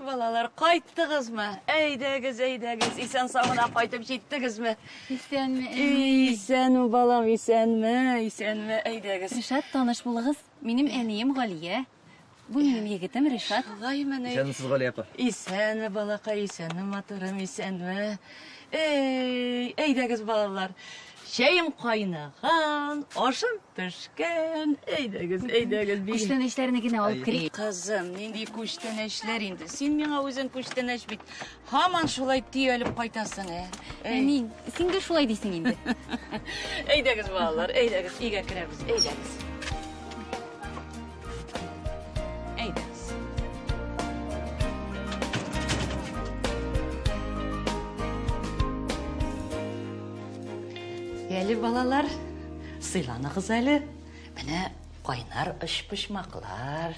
Балалар, қайттығыз мы? Әйдәгіз, исән сағына қайтып жеттігіз мі? Исәнме? Исәнме, балам, исәнме, әйдәгіз. Ришат, таныш булыгыз. Минем әнием Галия. Бу минем егетем Ришат. Исәнсез, Гали апа. Исәнме, балақай, исәнме, матурым, исәнме. Әйдәгіз, балалар. Шәйім қайнаған, ашым пішкен. Әйдәгіз. Күчтән эшләрне генә алып керик. Қызым, нендей күштен әшлер инде. Сен миңа өзің күштен әш бит. Хаман шулай тиеліп қайтасың, Әнин, син дә шулай дисең инде. Әйдәгіз, балалар, әйдәгіз, үйге кірербіз, әйдәгіз. Әлі балалар, сыйланығыз әлі. Міне қайнар үшпішмақлар.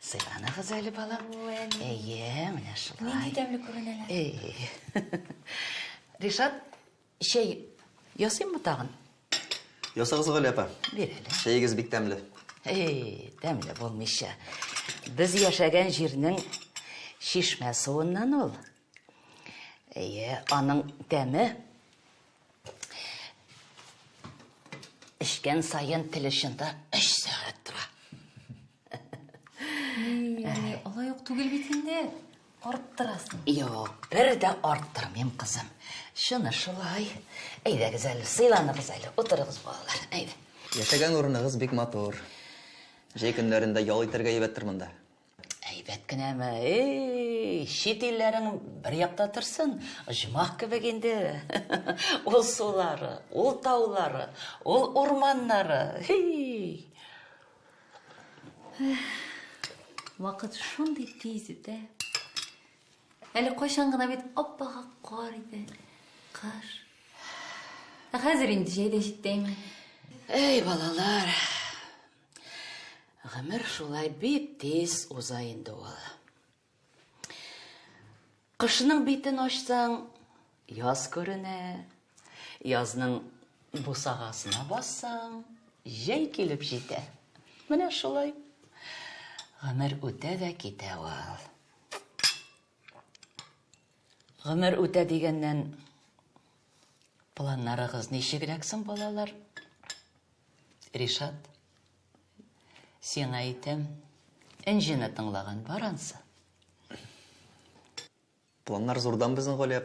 Сыйланығыз әлі балам. Міне шылай. Нинди тәмле күренәләр. Ришат, шей, ясайым мұ тағын? Ясағыз, Гали апа. Берелі. Шәйегіз бик тәмле. Тәмлі болмайша. Біз яшәген жерінің шишмә суыннан ол. Аның тәмі ішкен сайын тілішінде 3 сағат тұра. Алай юк түгел бит инде. Арттырасың. Yok, bir de arttırmayayım kızım. Şunu şulay. Әйдәгіз әлі, сыйланығыз әлі, отырығыз балалар. Әйді. Яшәгән урынығыз бик матур. Жай көннәрендә ял итәргә әйбәттер монда. Әйбәт кенәме? Шет илләрің бір яқта тұрсын, жұмақ кебек инде. Ол сулары, ол таулары, ол орманнары. Вакыт шундый тиз үтә. Әле кайчан гына бит аппага кар иде. Каш. Хәзер инде җәйдә җиттәйме? Балалар. Гомер шулай бик тиз уза инде ул. Кышның битен ачсаң, яз күренә. Язның бусагасына бассаң, җәй килеп җитә. Менә шулай. Гомер үтә дә китә ул. Гомер үтә дигәннән планнарыгыз ничегрәксең, балалар? Ришат, сиңа әйтәм, энҗене тыңлаган барансы. Планнар зурдан безнең, Гали апа.